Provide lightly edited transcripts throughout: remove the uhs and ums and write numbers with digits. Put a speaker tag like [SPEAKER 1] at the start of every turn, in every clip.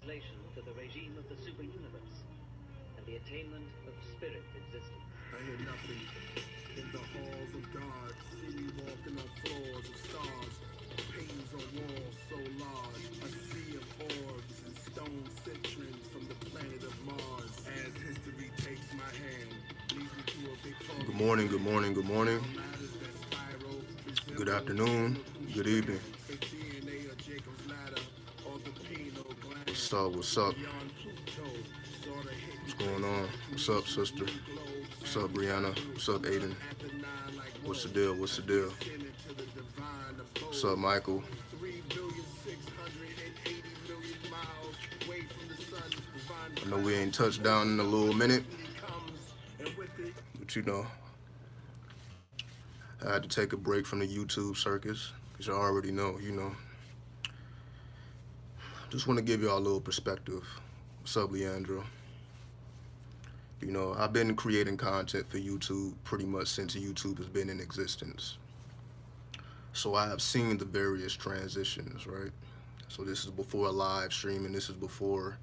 [SPEAKER 1] translation to the regime of the super-universe and the attainment of spirit existence.
[SPEAKER 2] I hear nothing in the halls of God. See me walking on floors of stars. Paintings on walls so large. A sea of orbs and stone citrine from the planet of Mars. As history takes my hand, leads me to a big hall. Good morning, good morning, good morning. Good afternoon, good evening. What's up, what's up? What's going on? What's up, sister? What's up, Brianna? What's up, Aiden? What's the deal? What's the deal? What's up, Michael? I know we ain't touched down in a little minute, but you know, I had to take a break from the YouTube circus, because y'all already know, you know. Just want to give y'all a little perspective. What's up, Leandro? You know, I've been creating content for YouTube pretty much since YouTube has been in existence. So I have seen the various transitions, right? So this is before live streaming. This is before,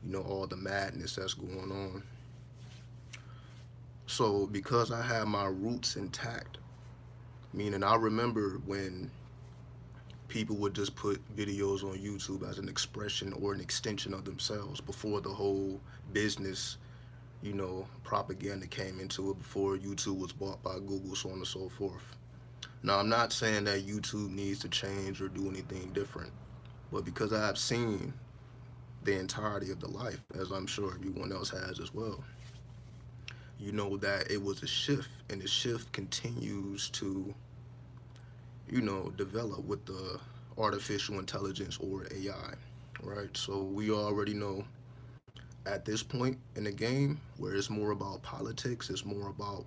[SPEAKER 2] you know, all the madness that's going on. So because I have my roots intact, meaning I remember when people would just put videos on YouTube as an expression or an extension of themselves before the whole business, you know, propaganda came into it, before YouTube was bought by Google, so on and so forth. Now, I'm not saying that YouTube needs to change or do anything different, but because I've seen the entirety of the life, as I'm sure everyone else has as well, you know that it was a shift, and the shift continues to, you know, develop with the artificial intelligence or AI, right? So we already know at this point in the game where it's more about politics, it's more about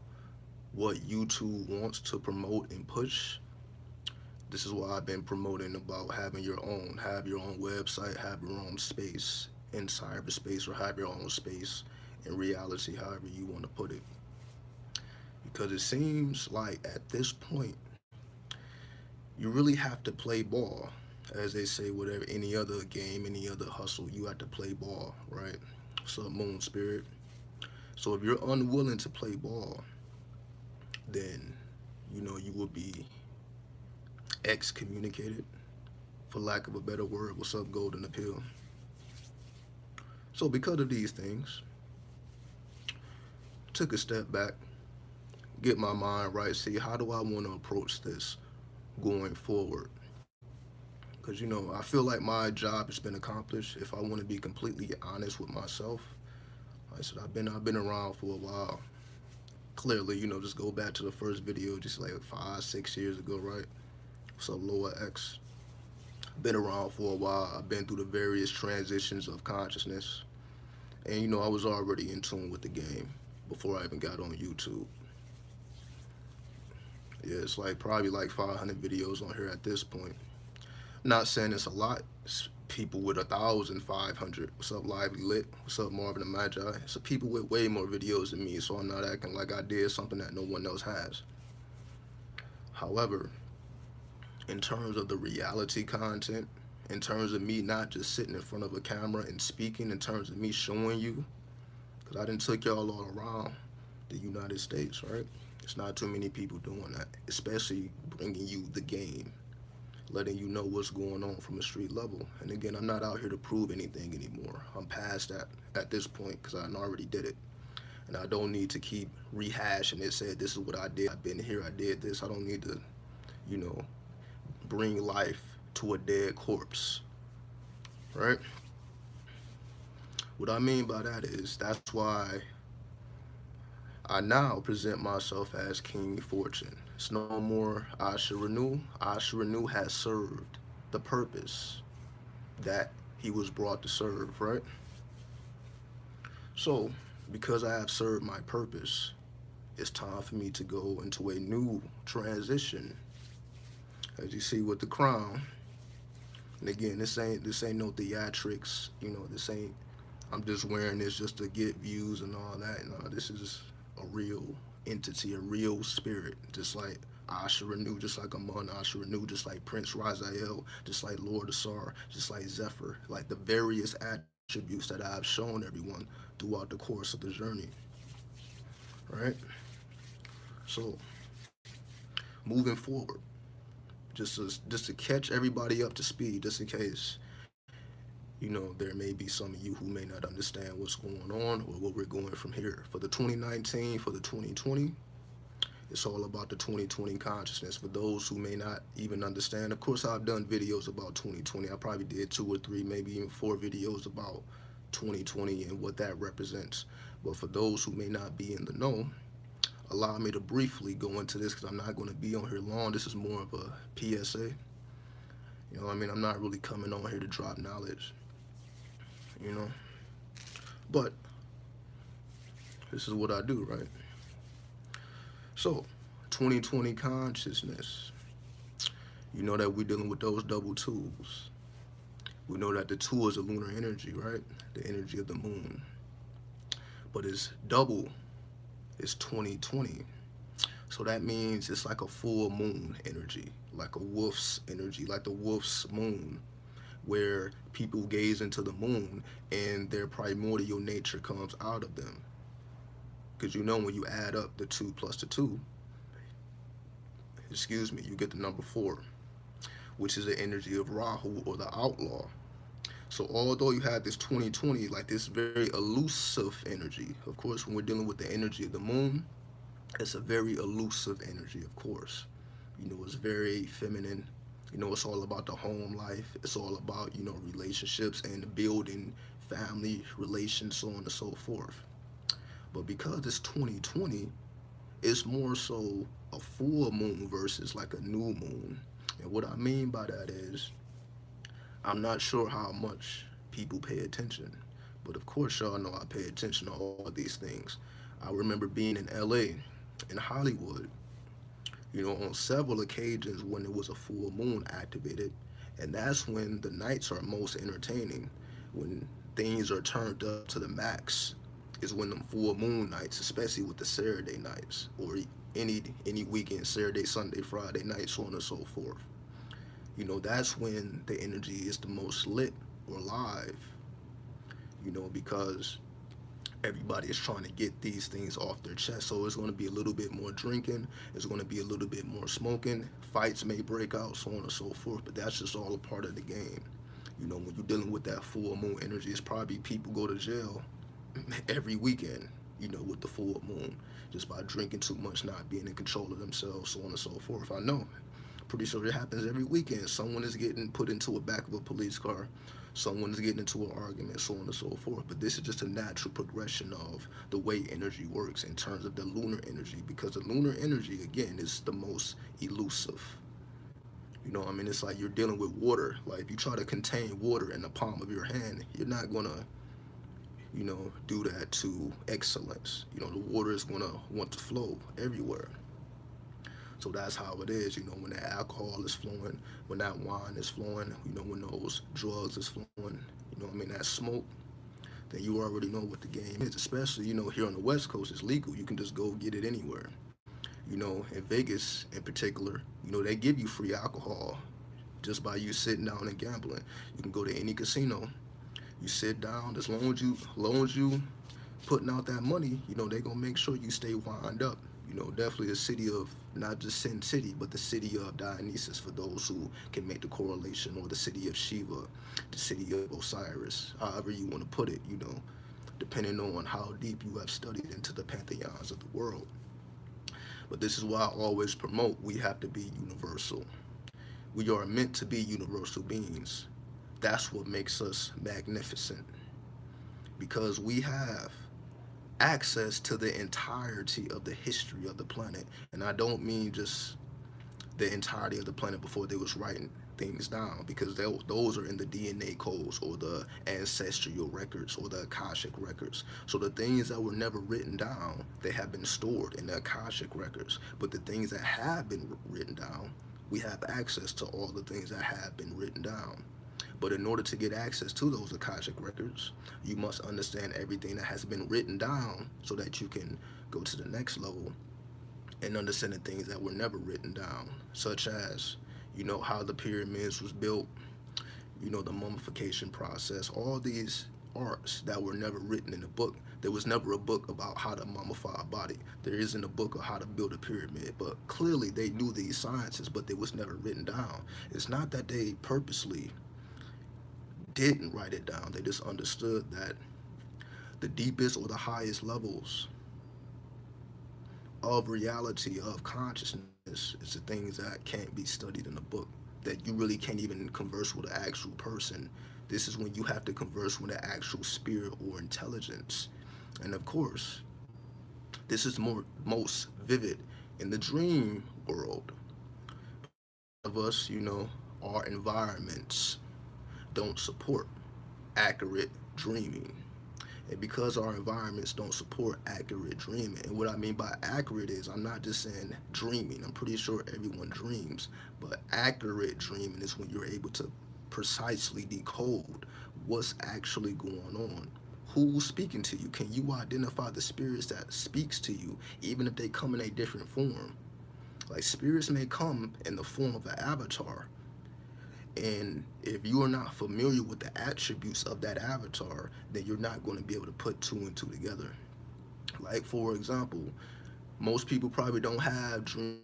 [SPEAKER 2] what YouTube wants to promote and push. This is why I've been promoting about having your own, have your own website, have your own space in cyberspace, or have your own space in reality, however you want to put it. Because it seems like at this point, you really have to play ball. As they say, whatever, any other game, any other hustle, you have to play ball, right? So Moon Spirit. So if you're unwilling to play ball, then, you know, you will be excommunicated, for lack of a better word. What's up, Golden Appeal? So because of these things, took a step back, get my mind right, see how do I want to approach this going forward. Because, you know, I feel like my job has been accomplished. If I want to be completely honest with myself, I said I've been around for a while. Clearly, you know, just go back to the first video, just like 5-6 years ago, right? What's up, Lower X? Been around for a while. I've been through the various transitions of consciousness, and you know, I was already in tune with the game before I even got on YouTube. Yeah, it's like probably like 500 videos on here at this point. Not saying it's a lot. It's people with 1,500. What's up, Lively Lit? What's up, Marvin and Magi? So people with way more videos than me, so I'm not acting like I did something that no one else has. However, in terms of the reality content, in terms of me not just sitting in front of a camera and speaking, in terms of me showing you, because I done took y'all all around the United States, right? It's not too many people doing that, especially bringing you the game, letting you know what's going on from a street level. And again, I'm not out here to prove anything anymore. I'm past that at this point because I already did it. And I don't need to keep rehashing it, say this is what I did, I've been here, I did this. I don't need to, you know, bring life to a dead corpse, right? What I mean by that is that's why I now present myself as King Fortune. It's no more AshaRenu. AshaRenu has served the purpose that he was brought to serve, right? So, because I have served my purpose, it's time for me to go into a new transition. As you see with the crown, and again, this ain't no theatrics, you know, this ain't, I'm just wearing this just to get views and all that. No, this is a real entity, a real spirit, just like AshaRenu, just like Amun AshaRenu, just like Prince Raziel, just like Lord Asar, just like Zephyr, like the various attributes that I've shown everyone throughout the course of the journey. Right? So, moving forward, just to catch everybody up to speed, just in case there may be some of you who may not understand what's going on or what we're going from here. For the 2019, for the 2020, it's all about the 2020 consciousness. For those who may not even understand, of course, I've done videos about 2020. I probably did 2 or 3, maybe even 4 videos about 2020 and what that represents. But for those who may not be in the know, allow me to briefly go into this because I'm not going to be on here long. This is more of a PSA. I'm not really coming on here to drop knowledge, but this is what I do, right? So, 2020 consciousness. You know that we're dealing with those double twos. We know that the 2 is a lunar energy, right? The energy of the moon. But it's double. It's 2020. So that means it's like a full moon energy, like a wolf's energy, like the wolf's moon, where people gaze into the moon and their primordial nature comes out of them. Because when you add up the 2 plus the 2, you get the number 4, which is the energy of Rahu, or the outlaw. So although you have this 2020, like this very elusive energy, of course, when we're dealing with the energy of the moon, it's a very elusive energy, of course. It's very feminine. It's all about the home life. It's all about, relationships and building family relations, so on and so forth. But because it's 2020, it's more so a full moon versus like a new moon. And what I mean by that is, I'm not sure how much people pay attention. But of course, y'all know I pay attention to all these things. I remember being in LA, in Hollywood, on several occasions when it was a full moon activated. And that's when the nights are most entertaining, when things are turned up to the max, is when them full moon nights, especially with the Saturday nights, or any weekend, Saturday, Sunday, Friday night, so on and so forth. That's when the energy is the most lit or live, because everybody is trying to get these things off their chest. So it's going to be a little bit more drinking, it's going to be a little bit more smoking, fights may break out, so on and so forth, but that's just all a part of the game. When you're dealing with that full moon energy, it's probably people go to jail every weekend, with the full moon, just by drinking too much, not being in control of themselves, so on and so forth. I know. Pretty sure it happens every weekend. Someone is getting put into the back of a police car. Someone is getting into an argument, so on and so forth. But this is just a natural progression of the way energy works in terms of the lunar energy, because the lunar energy, again, is the most elusive. It's like you're dealing with water. Like if you try to contain water in the palm of your hand, you're not going to do that to excellence. The water is going to want to flow everywhere. So that's how it is, when that alcohol is flowing, when that wine is flowing, when those drugs is flowing, that smoke, then you already know what the game is. Especially, here on the West Coast, it's legal. You can just go get it anywhere. In Vegas in particular, they give you free alcohol just by you sitting down and gambling. You can go to any casino. You sit down, as long as you putting out that money, they gonna make sure you stay wind up. Definitely the city of, not just Sin City, but the city of Dionysus, for those who can make the correlation, or the city of Shiva, the city of Osiris, however you want to put it, depending on how deep you have studied into the pantheons of the world. But this is why I always promote, we have to be universal. We are meant to be universal beings. That's what makes us magnificent, because we have access to the entirety of the history of the planet. And I don't mean just the entirety of the planet before they was writing things down, because those are in the DNA codes, or the ancestral records, or the Akashic records. So the things that were never written down, they have been stored in the Akashic records. But the things that have been written down, we have access to all the things that have been written down. But in order to get access to those Akashic records, you must understand everything that has been written down, so that you can go to the next level and understand the things that were never written down, such as, how the pyramids was built, the mummification process, all these arts that were never written in a book. There was never a book about how to mummify a body. There isn't a book of how to build a pyramid. But clearly they knew these sciences, but they was never written down. It's not that they purposely didn't write it down. They just understood that the deepest or the highest levels of reality, of consciousness, is the things that can't be studied in a book, that you really can't even converse with an actual person. This is when you have to converse with an actual spirit or intelligence. And of course, this is most vivid in the dream world. Of us, our environments don't support accurate dreaming. And because our environments don't support accurate dreaming, and what I mean by accurate is, I'm not just saying dreaming. I'm pretty sure everyone dreams, but accurate dreaming is when you're able to precisely decode what's actually going on. Who's speaking to you? Can you identify the spirits that speaks to you, even if they come in a different form? Like, spirits may come in the form of an avatar, and if you are not familiar with the attributes of that avatar, then you're not going to be able to put two and two together. Like, for example, most people probably don't have dream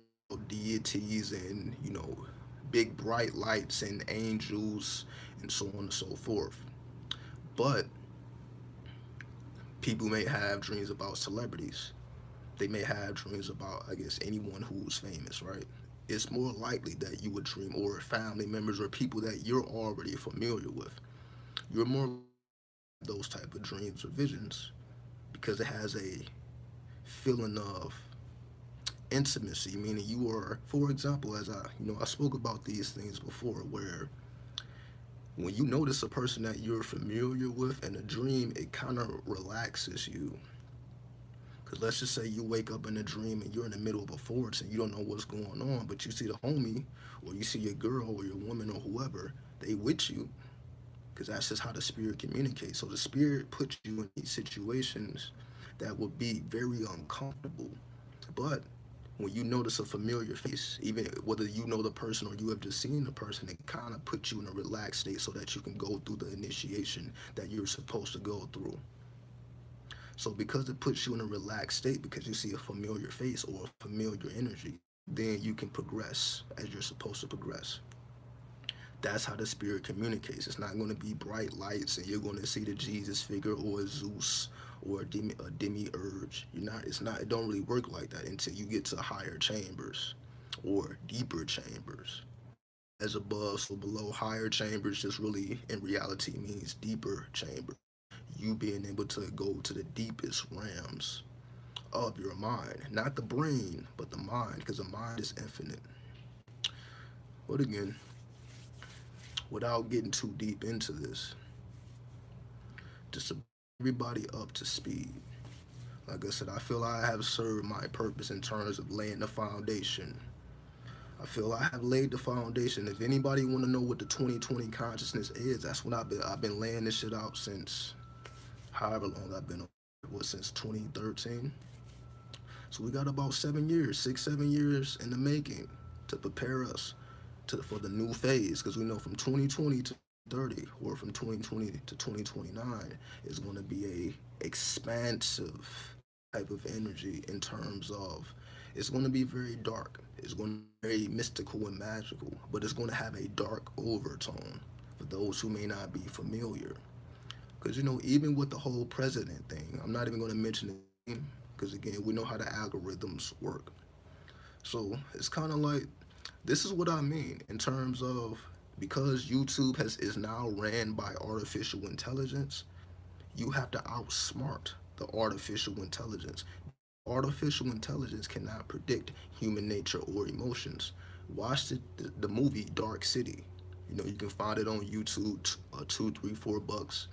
[SPEAKER 2] deities and, big bright lights and angels and so on and so forth. But people may have dreams about celebrities. They may have dreams about, I guess, anyone who's famous, right? It's more likely that you would dream, or family members or people that you're already familiar with. You're more those type of dreams or visions because it has a feeling of intimacy, meaning you are, for example, as I spoke about these things before, where when you notice a person that you're familiar with in a dream, it kind of relaxes you. Because let's just say you wake up in a dream and you're in the middle of a forest and you don't know what's going on, but you see the homie, or you see your girl or your woman or whoever, they with you, because that's just how the spirit communicates. So the spirit puts you in these situations that would be very uncomfortable. But when you notice a familiar face, even whether you know the person or you have just seen the person, it kind of puts you in a relaxed state so that you can go through the initiation that you're supposed to go through. So because it puts you in a relaxed state, because you see a familiar face or a familiar energy, then you can progress as you're supposed to progress. That's how the spirit communicates. It's not going to be bright lights and you're going to see the Jesus figure or a Zeus or a demiurge. You're not. It's not. It don't really work like that until you get to higher chambers or deeper chambers. As above, so below. Higher chambers just really, in reality, means deeper chamber. You being able to go to the deepest realms of your mind, not the brain, but the mind, because the mind is infinite. But again, without getting too deep into this, just to bring everybody up to speed. Like I said, I feel I have served my purpose in terms of laying the foundation. I feel I have laid the foundation. If anybody want to know what the 2020 consciousness is, that's what I've been laying this shit out since however long I've been on. What, since 2013? So we got about 7 years, 6, 7 years in the making to prepare us for the new phase, because we know from 2020 to 30, or from 2020 to 2029, is going to be a expansive type of energy in terms of, it's going to be very dark. It's going to be very mystical and magical, but it's going to have a dark overtone for those who may not be familiar. Because, even with the whole president thing, I'm not even going to mention it, because again, we know how the algorithms work. So it's kind of like, this is what I mean in terms of, because YouTube is now ran by artificial intelligence, you have to outsmart the artificial intelligence. Artificial intelligence cannot predict human nature or emotions. Watch the movie Dark City. You can find it on YouTube, $2, $3, $4.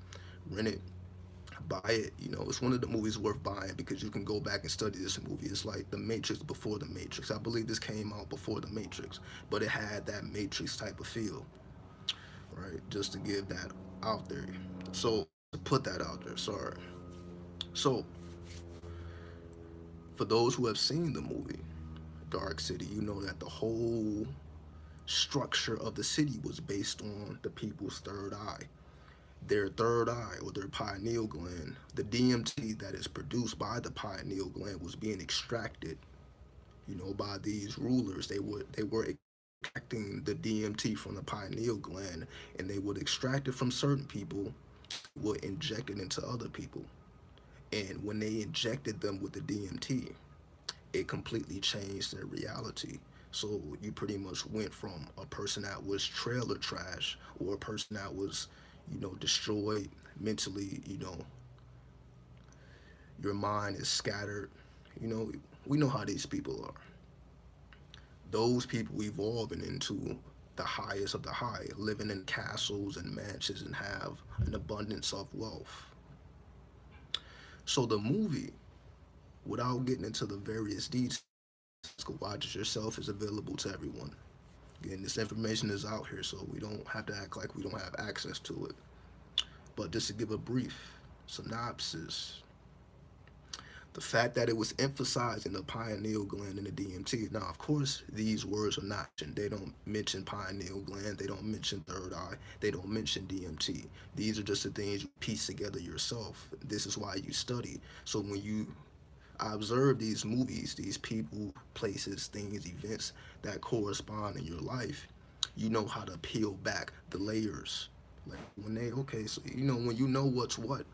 [SPEAKER 2] Rent it, buy it. It's one of the movies worth buying because you can go back and study this movie. It's like The Matrix before The Matrix. I believe this came out before The Matrix, but it had that Matrix type of feel, right? Just to give that out there. So, to put that out there, sorry. So, for those who have seen the movie Dark City, you know that the whole structure of the city was based on the people's third eye. their third eye or their pineal gland, the DMT that is produced by the pineal gland was being extracted, by these rulers. They were extracting the DMT from the pineal gland, and they would extract it from certain people, would inject it into other people. And when they injected them with the DMT, it completely changed their reality. So you pretty much went from a person that was trailer trash or a person that was, destroyed mentally, your mind is scattered. We know how these people are. Those people evolving into the highest of the high, living in castles and mansions and have an abundance of wealth. So the movie, without getting into the various details, go watch it yourself, is available to everyone. Again, this information is out here, so we don't have to act like we don't have access to it. But just to give a brief synopsis, the fact that it was emphasizing the pineal gland and the DMT. Now, of course, these words are not mentioned. They don't mention pineal gland. They don't mention third eye. They don't mention DMT. These are just the things you piece together yourself. This is why you study. So when you observe these movies, these people, places, things, events that correspond in your life, you know how to peel back the layers. Like when they, okay, so when you know what's what,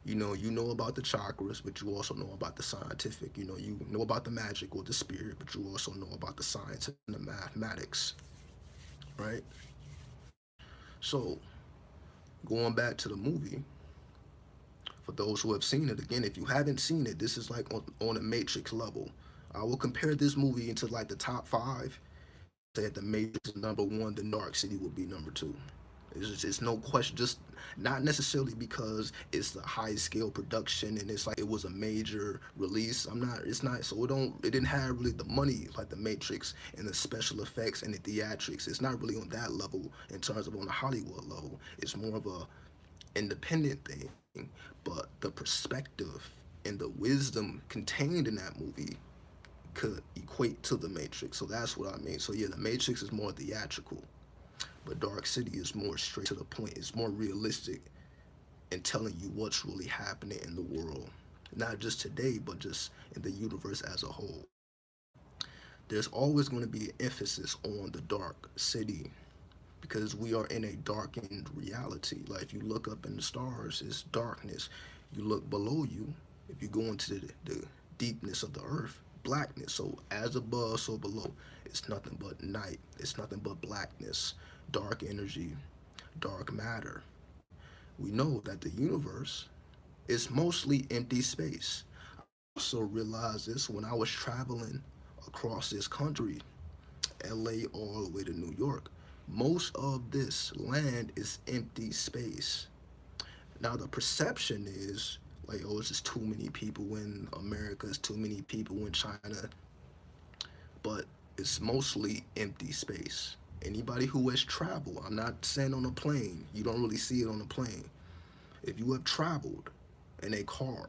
[SPEAKER 2] you know about the chakras, but you also know about the scientific. You know about the magic or the spirit, but you also know about the science and the mathematics, right? So going back to the movie, for those who have seen it, again, if you haven't seen it, this is like on a Matrix level. I will compare this movie into like the top five. Say the Matrix is number one, the Dark City will be number two. It's no question, just not necessarily because it's the high scale production and it's like it was a major release. It's not, so it didn't have really the money like the Matrix and the special effects and the theatrics. It's not really on that level in terms of on the Hollywood level. It's more of a independent thing, but the perspective and the wisdom contained in that movie could equate to the Matrix. So that's what I mean. So yeah, the Matrix is more theatrical, but Dark City is more straight to the point. It's more realistic in telling you what's really happening in the world, not just today, but just in the universe as a whole. There's always going to be an emphasis on the Dark City because we are in a darkened reality. Like if you look up in the stars, it's darkness. You look below you, if you go into the deepness of the earth, blackness. So as above, so below. It's nothing but night. It's nothing but blackness, dark energy, dark matter. We know that the universe is mostly empty space. I also realized this when I was traveling across this country, LA all the way to New York. Most of this land is empty space. Now the perception is like, oh, it's just too many people in America, it's too many people in China, but it's mostly empty space. Anybody who has traveled, I'm not saying on a plane, you don't really see it on a plane. If you have traveled in a car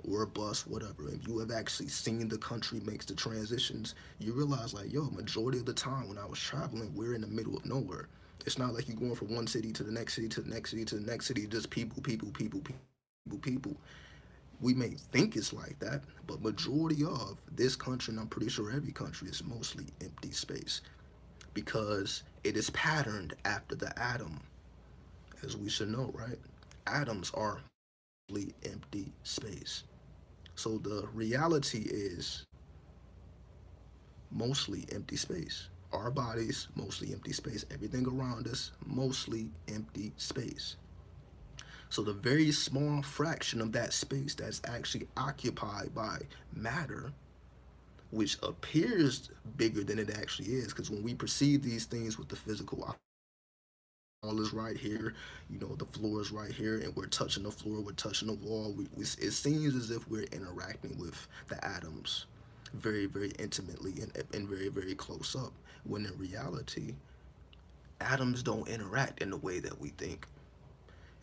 [SPEAKER 2] or a bus, whatever, if you have actually seen the country makes the transitions, you realize like, yo, majority of the time when I was traveling, we're in the middle of nowhere. It's not like you're going from one city to the next city to the next city to the next city, just people, people, people, people, people. We may think it's like that, but majority of this country, and I'm pretty sure every country, is mostly empty space because it is patterned after the atom, as we should know, right? Atoms are mostly empty space. So the reality is mostly empty space. Our bodies, mostly empty space. Everything around us, mostly empty space. So the very small fraction of that space that's actually occupied by matter, which appears bigger than it actually is, because when we perceive these things with the physical eye, all is right here, the floor is right here, and we're touching the floor, we're touching the wall. It seems as if we're interacting with the atoms very, very intimately and very, very close up, when in reality, atoms don't interact in the way that we think.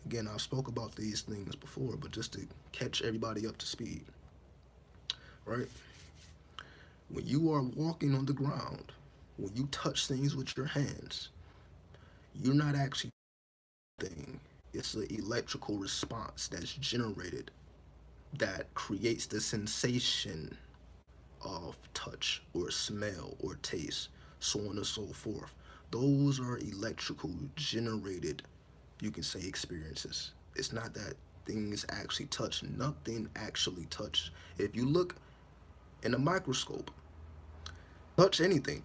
[SPEAKER 2] Again, I've spoke about these things before, but just to catch everybody up to speed, right? When you are walking on the ground, when you touch things with your hands, you're not actually It's an electrical response that's generated that creates the sensation of touch or smell or taste, so on and so forth. Those are electrical generated, you can say, experiences. It's not that things actually touch. Nothing actually touch. If you look in a microscope, touch anything,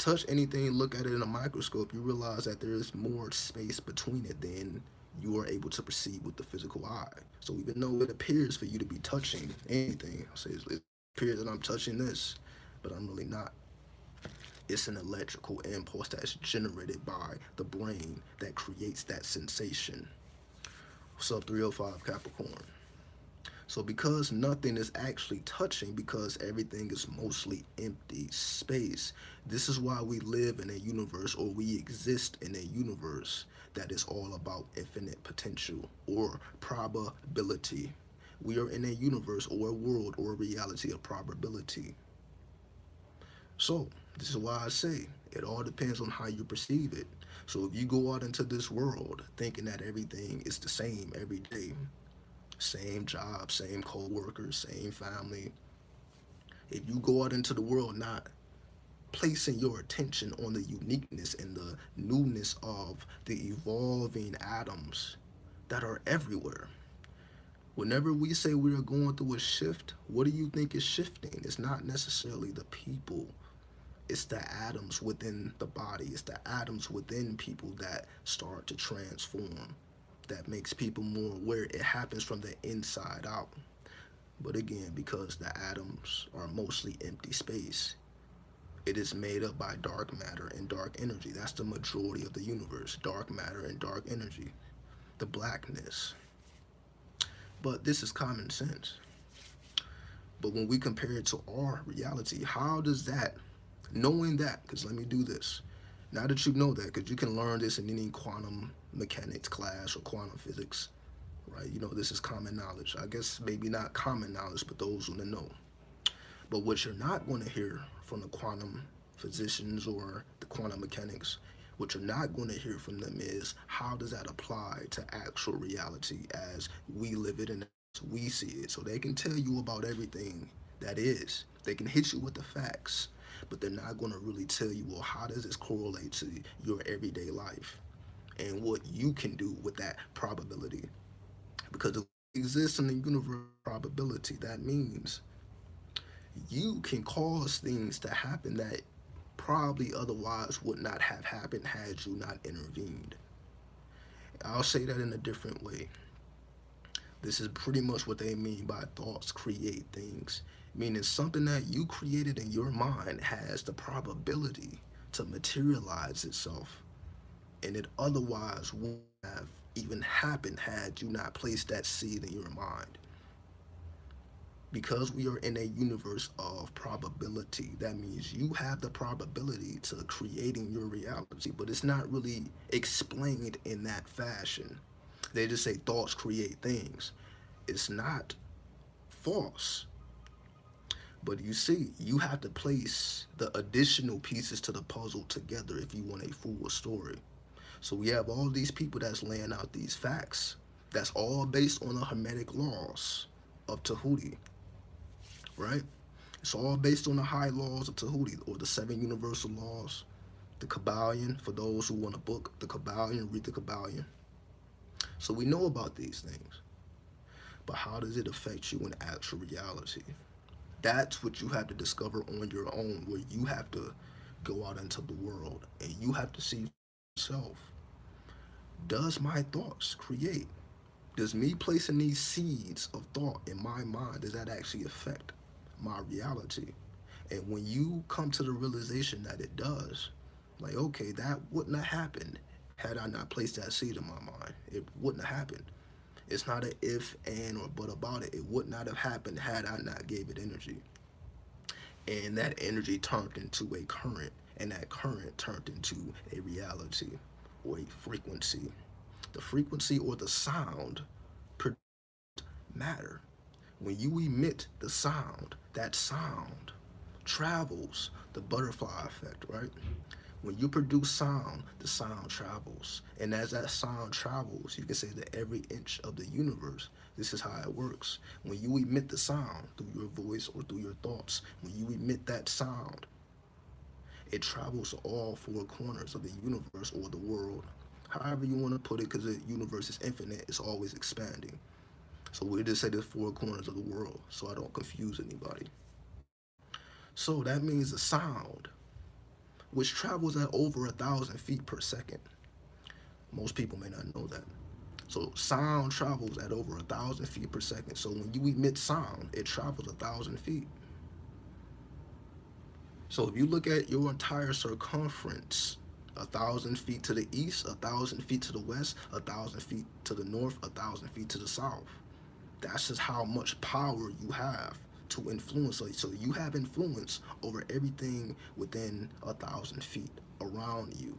[SPEAKER 2] look at it in a microscope, you realize that there is more space between it than you are able to perceive with the physical eye. So even though it appears for you to be touching anything, say it appears that I'm touching this, but I'm really not. It's an electrical impulse that's generated by the brain that creates that sensation. What's up, 305 Capricorn? So because nothing is actually touching, because everything is mostly empty space, this is why we live in a universe, or we exist in a universe that is all about infinite potential or probability. We are in a universe or a world or a reality of probability. So this is why I say it all depends on how you perceive it. So if you go out into this world thinking that everything is the same every day, same job, same co-workers, same family. If you go out into the world not placing your attention on the uniqueness and the newness of the evolving atoms that are everywhere. Whenever we say we are going through a shift, what do you think is shifting? It's not necessarily the people. It's the atoms within the body. It's the atoms within people that start to transform. That makes people more aware. It happens from the inside out. But again, because the atoms are mostly empty space, it is made up by dark matter and dark energy. That's the majority of the universe, dark matter and dark energy, the blackness. But this is common sense. But when we compare it to our reality, how does that, knowing that, because let me do this, now that you know that, because you can learn this in any quantum mechanics class or quantum physics, right? You know, this is common knowledge. I guess maybe not common knowledge, but those who know. But what you're not going to hear from the quantum physicians or the quantum mechanics, what you're not going to hear from them is how does that apply to actual reality as we live it and as we see it. So they can tell you about everything that is. They can hit you with the facts, but they're not going to really tell you, well, how does this correlate to your everyday life and what you can do with that probability? Because if it exists in the universe probability, that means you can cause things to happen that probably otherwise would not have happened had you not intervened. I'll say that in a different way. This is pretty much what they mean by thoughts create things, meaning something that you created in your mind has the probability to materialize itself, and it otherwise would have even happened had you not placed that seed in your mind. Because we are in a universe of probability, that means you have the probability to creating your reality, but it's not really explained in that fashion. They just say thoughts create things. It's not false. But you see, you have to place the additional pieces to the puzzle together if you want a full story. So we have all these people that's laying out these facts. That's all based on the Hermetic laws of Tahuti, right? It's all based on the high laws of Tahuti, or the seven universal laws. The Kabbalion, for those who want a book, the Kabbalion, read the Kabbalion. So we know about these things. But how does it affect you in actual reality? That's what you have to discover on your own, where you have to go out into the world and you have to see yourself. Does my thoughts create? Does me placing these seeds of thought in my mind, does that actually affect my reality? And when you come to the realization that it does, like, okay, that wouldn't have happened had I not placed that seed in my mind. It wouldn't have happened. It's not an if, and, or but about it. It would not have happened had I not gave it energy. And that energy turned into a current, and that current turned into a reality or a frequency. The frequency or the sound produces matter. When you emit the sound, that sound travels, the butterfly effect, right? When you produce sound, the sound travels. And as that sound travels, you can say that every inch of the universe, this is how it works. When you emit the sound through your voice or through your thoughts, when you emit that sound, it travels to all four corners of the universe or the world. However you want to put it, because the universe is infinite, it's always expanding. So we just say the four corners of the world so I don't confuse anybody. So that means the sound, which travels at over 1,000 feet per second. Most people may not know that. So sound travels at over 1,000 feet per second. So when you emit sound, it travels 1,000 feet. So if you look at your entire circumference, 1,000 feet to the east, 1,000 feet to the west, 1,000 feet to the north, 1,000 feet to the south. That's just how much power you have to influence. So you have influence over everything within 1,000 feet around you,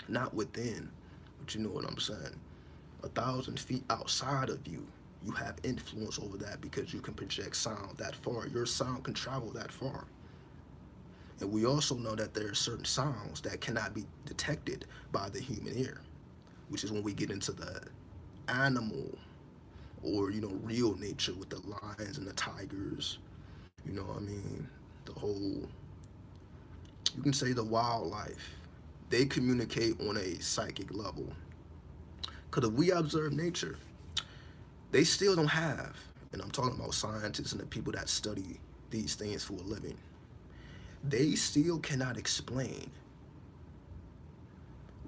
[SPEAKER 2] not within, but you know what I'm saying. 1,000 feet outside of you, you have influence over that because you can project sound that far. Your sound can travel that far. And we also know that there are certain sounds that cannot be detected by the human ear, which is when we get into the animal or, real nature with the lions and the tigers. You know what I mean? The whole, you can say the wildlife. They communicate on a psychic level. Because if we observe nature, they still don't have, and I'm talking about scientists and the people that study these things for a living, they still cannot explain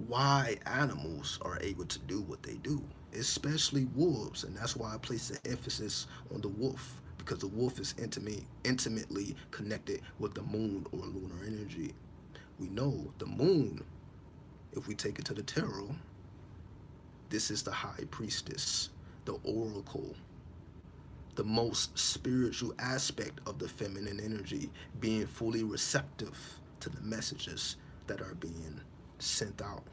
[SPEAKER 2] why animals are able to do what they do, especially wolves. And that's why I place the emphasis on the wolf, because the wolf is intimately connected with the moon or lunar energy. We know the moon, if we take it to the tarot, this is the high priestess, the oracle, the most spiritual aspect of the feminine energy, being fully receptive to the messages that are being sent out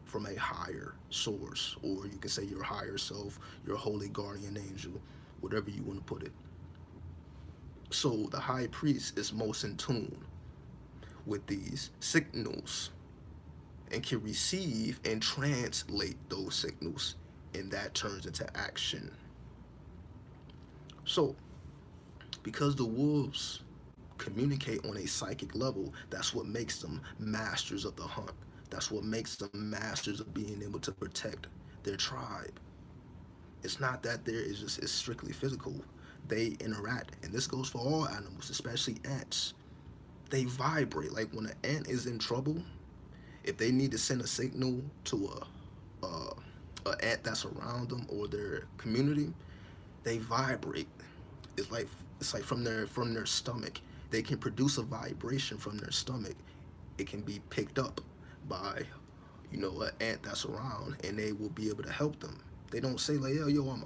[SPEAKER 2] from a higher source, or you can say your higher self, your holy guardian angel, whatever you want to put it. So the high priest is most in tune with these signals and can receive and translate those signals, and that turns into action. So because the wolves communicate on a psychic level, that's what makes them masters of the hunt. That's what makes them masters of being able to protect their tribe. It's not that there is just, it's strictly physical. They interact, and this goes for all animals, especially ants. They vibrate. Like when an ant is in trouble, if they need to send a signal to a ant that's around them or their community, they vibrate. It's like from their stomach. They can produce a vibration from their stomach. It can be picked up by an ant that's around, and they will be able to help them. They don't say like, yo,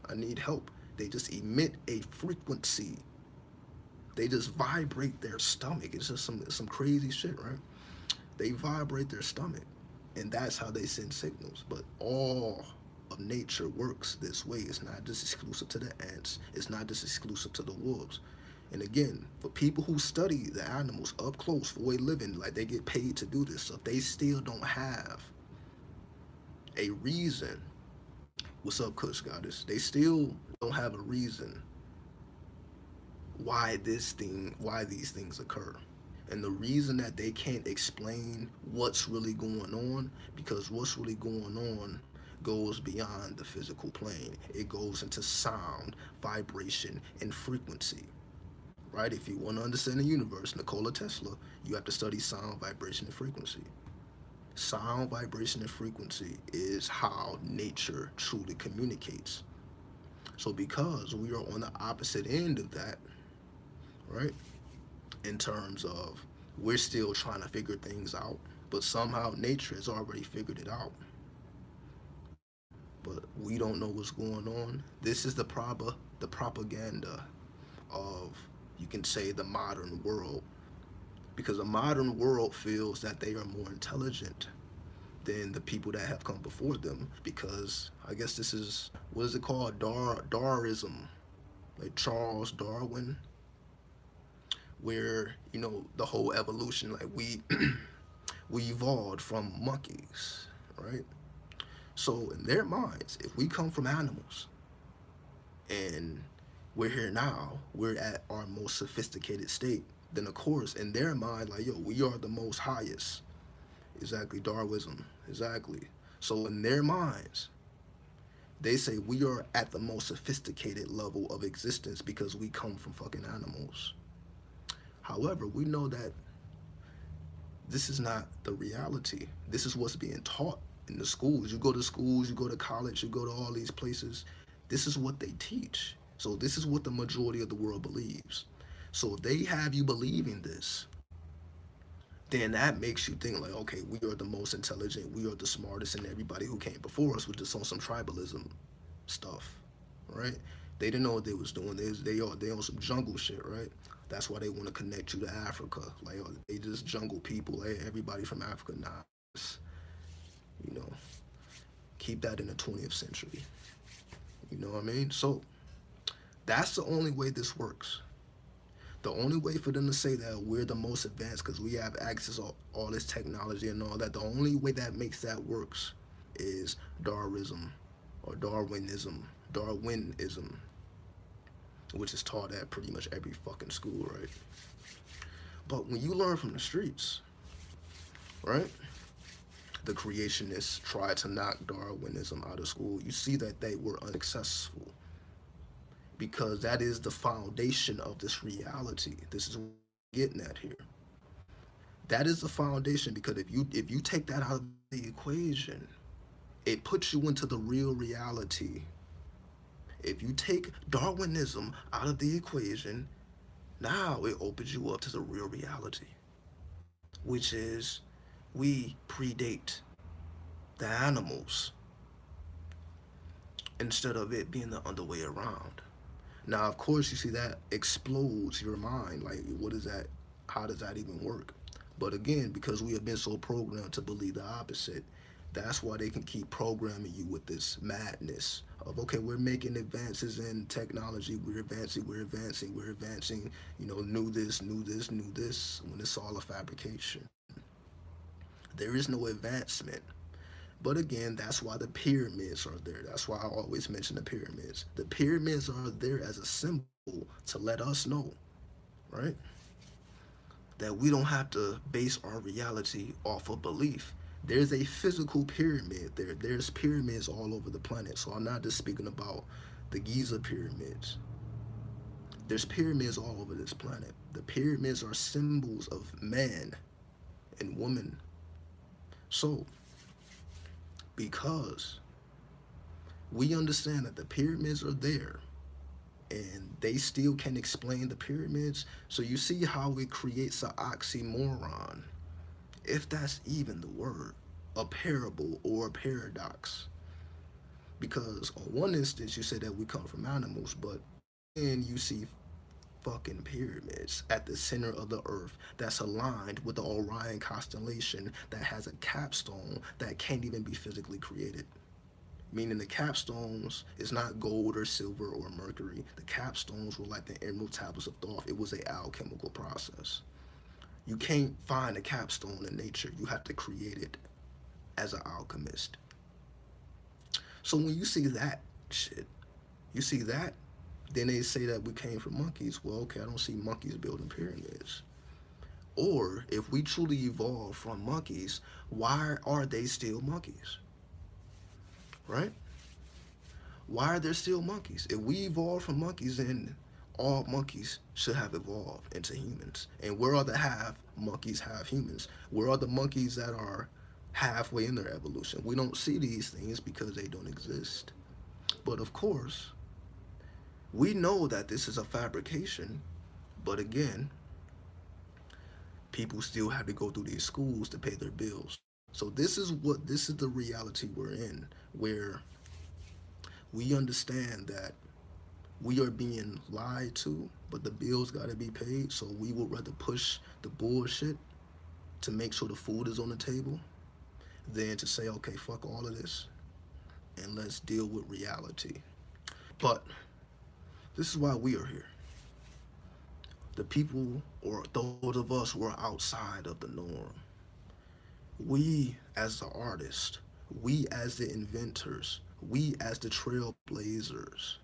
[SPEAKER 2] I need help. They just emit a frequency. They just vibrate their stomach. It's just some crazy shit, right? They vibrate their stomach, and that's how they send signals. But all of nature works this way. It's not just exclusive to the ants. It's not just exclusive to the wolves. And again, for people who study the animals up close for a living, like they get paid to do this stuff, they still don't have a reason. What's up, Kush Goddess? They still don't have a reason why these things occur. And the reason that they can't explain what's really going on, because what's really going on goes beyond the physical plane. It goes into sound, vibration, and frequency. Right? If you want to understand the universe, Nikola Tesla, you have to study sound, vibration, and frequency. Sound, vibration, and frequency is how nature truly communicates. So because we are on the opposite end of that, right? In terms of we're still trying to figure things out, but somehow nature has already figured it out. But we don't know what's going on. This is the propaganda of, you can say, the modern world, because the modern world feels that they are more intelligent than the people that have come before them, because I guess this is, what is it called, Darwinism, like Charles Darwin, where the whole evolution, like we evolved from monkeys, right? So in their minds, if we come from animals and we're here now, we're at our most sophisticated state, then of course in their mind, like, yo, we are the most highest. Exactly, Darwinism. Exactly. So in their minds, they say we are at the most sophisticated level of existence because we come from fucking animals. However, we know that this is not the reality. This is what's being taught in the schools. You go to schools, you go to college, you go to all these places. This is what they teach. So this is what the majority of the world believes. So if they have you believing this, then that makes you think like, okay, we are the most intelligent, we are the smartest, and everybody who came before us was just on some tribalism stuff, right? They didn't know what they was doing. They on some jungle shit, right? That's why they want to connect you to Africa. Like, oh, they just jungle people. Like, everybody from Africa, nah. You know, keep that in the 20th century. You know what I mean? So that's the only way this works. The only way for them to say that we're the most advanced because we have access to all this technology and all that, the only way that makes that works is Darwinism or Darwinism, which is taught at pretty much every fucking school, right? But when you learn from the streets, right, the creationists tried to knock Darwinism out of school. You see that they were unsuccessful because that is the foundation of this reality. This is what we're getting at here. That is the foundation because if you take that out of the equation, it puts you into the real reality. If you take Darwinism out of the equation, now it opens you up to the real reality, which is we predate the animals instead of it being the other way around. Now, of course, you see that explodes your mind. Like, what is that? How does that even work? But again, because we have been so programmed to believe the opposite, that's why they can keep programming you with this madness of, okay, we're making advances in technology, we're advancing, you know, new this, when it's all a fabrication. There is no advancement. But again, that's why the pyramids are there. That's why I always mention the pyramids. The pyramids are there as a symbol to let us know, right, that we don't have to base our reality off of belief. There's a physical pyramid there. There's pyramids all over the planet. So I'm not just speaking about the Giza pyramids. There's pyramids all over this planet. The pyramids are symbols of man and woman. So, because we understand that the pyramids are there and they still can explain the pyramids, so you see how it creates an oxymoron, if that's even the word, a parable or a paradox. Because on one instance you say that we come from animals, but then you see fucking pyramids at the center of the earth that's aligned with the Orion constellation that has a capstone that can't even be physically created. Meaning the capstones is not gold or silver or mercury. The capstones were like the emerald tablets of Thoth. It was an alchemical process. You can't find a capstone in nature. You have to create it as an alchemist. So when you see that shit, you see that, then they say that we came from monkeys. Well, okay, I don't see monkeys building pyramids. Or if we truly evolved from monkeys, why are they still monkeys? Right? Why are there still monkeys? If we evolved from monkeys, then all monkeys should have evolved into humans. And where are the half monkeys, half humans? Where are the monkeys that are halfway in their evolution? We don't see these things because they don't exist. But of course, we know that this is a fabrication, but again, people still have to go through these schools to pay their bills. So this is the reality we're in, where we understand that we are being lied to, but the bills got to be paid. So we would rather push the bullshit to make sure the food is on the table than to say, okay, fuck all of this and let's deal with reality. But this is why we are here. The people, or those of us who are outside of the norm, We as the artists, we as the inventors, we as the trailblazers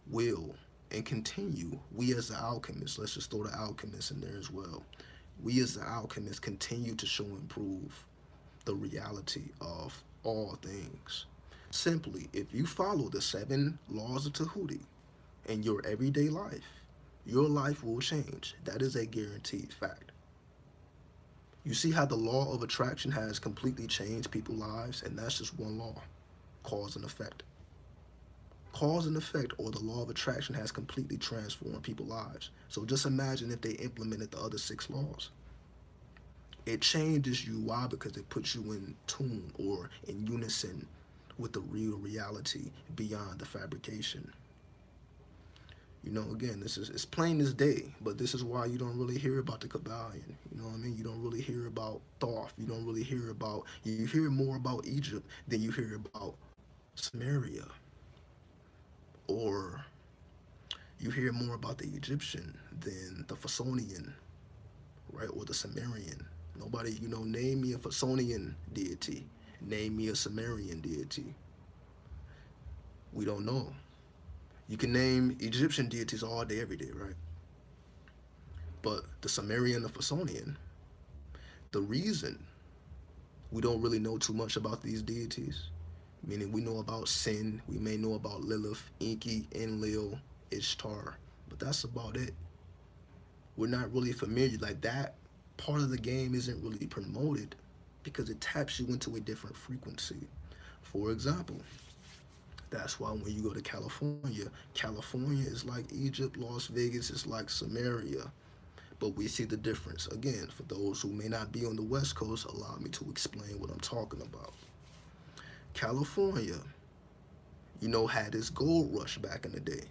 [SPEAKER 2] will and continue, we as the alchemists, let's just throw the alchemists in there as well. We as the alchemists continue to show and prove the reality of all things. Simply, if you follow the 7 laws of Tahuti in your everyday life, your life will change. That is a guaranteed fact. You see how the law of attraction has completely changed people's lives, and that's just one law, cause and effect. Cause and effect, or the law of attraction, has completely transformed people's lives. So just imagine if they implemented the other 6 laws. It changes you. Why? Because it puts you in tune or in unison with the real reality beyond the fabrication. You know, again, this is, it's plain as day, but this is why you don't really hear about the Kabbalion. You know what I mean? You don't really hear about Thoth. You don't really hear about, you hear more about Egypt than you hear about Samaria. Or you hear more about the Egyptian than the Phasonian, right? Or the Sumerian. Nobody, you know, name me a Phasonian deity. Name me a Sumerian deity. We don't know. You can name Egyptian deities all day, every day, right? But the Sumerian, the Phasonian, the reason we don't really know too much about these deities, meaning we know about Sin, we may know about Lilith, Enki, Enlil, Ishtar, but that's about it. We're not really familiar. Like, that part of the game isn't really promoted because it taps you into a different frequency. For example, that's why when you go to California, California is like Egypt, Las Vegas is like Samaria. But we see the difference. Again, for those who may not be on the West Coast, allow me to explain what I'm talking about. California, you know, had this gold rush back in the day.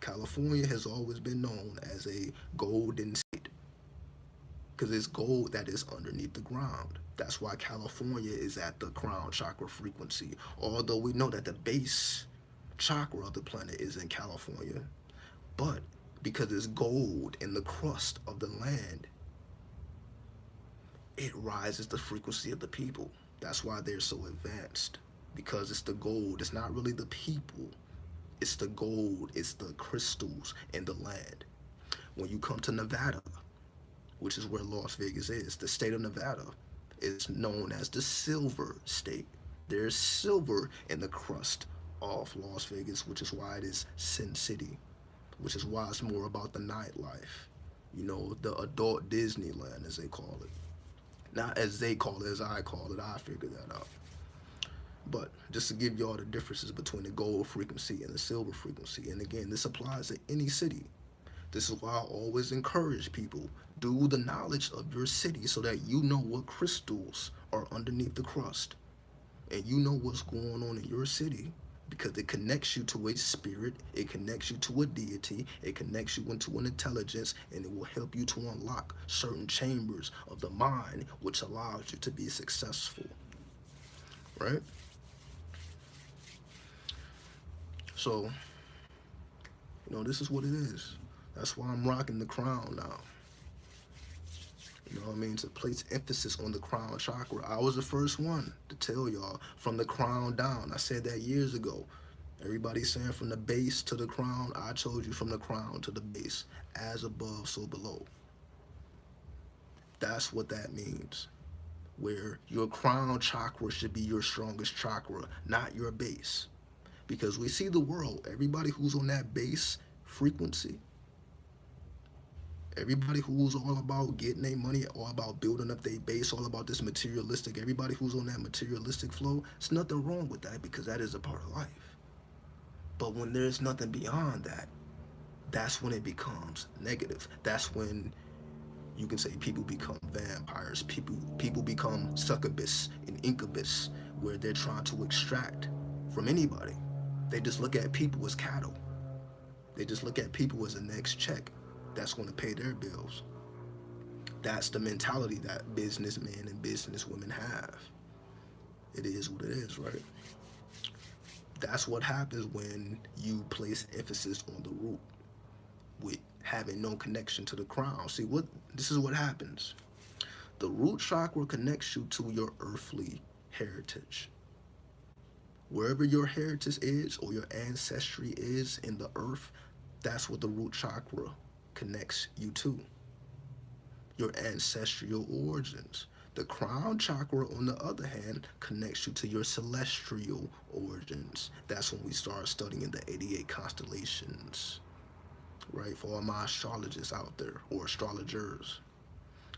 [SPEAKER 2] California has always been known as a golden state because it's gold that is underneath the ground. That's why California is at the crown chakra frequency. Although we know that the base chakra of the planet is in California, but because it's gold in the crust of the land, it rises the frequency of the people. That's why they're so advanced, because it's the gold. It's not really the people. It's the gold. It's the crystals in the land. When you come to Nevada, which is where Las Vegas is, the state of Nevada is known as the silver state. There's silver in the crust of Las Vegas, which is why it is Sin City, which is why it's more about the nightlife. You know, the adult Disneyland, as they call it. Not as they call it, as I call it. I figured that out. But just to give y'all the differences between the gold frequency and the silver frequency. And again, this applies to any city. This is why I always encourage people, do the knowledge of your city so that you know what crystals are underneath the crust. And you know what's going on in your city, because it connects you to a spirit, it connects you to a deity, it connects you into an intelligence, and it will help you to unlock certain chambers of the mind, which allows you to be successful, right? So, you know, this is what it is. That's why I'm rocking the crown now. You know what I mean? To place emphasis on the crown chakra. I was the first one to tell y'all from the crown down. I said that years ago. Everybody's saying from the base to the crown. I told you from the crown to the base. As above, so below. That's what that means. Where your crown chakra should be your strongest chakra, not your base. Because we see the world. Everybody who's on that base frequency, everybody who's all about getting their money, all about building up their base, all about this materialistic, everybody who's on that materialistic flow, it's nothing wrong with that, because that is a part of life. But when there's nothing beyond that, that's when it becomes negative. That's when you can say people become vampires. People become succubus and incubus, where they're trying to extract from anybody. They just look at people as cattle. They just look at people as the next check that's going to pay their bills. That's the mentality that businessmen and businesswomen have. It is what it is, right? That's what happens when you place emphasis on the root with having no connection to the crown. See, this is what happens. The root chakra connects you to your earthly heritage. Wherever your heritage is or your ancestry is in the earth, that's what the root chakra connects you to. Your ancestral origins. The crown chakra, on the other hand, connects you to your celestial origins. That's when we start studying the 88 constellations, right? For all my astrologists out there, or astrologers.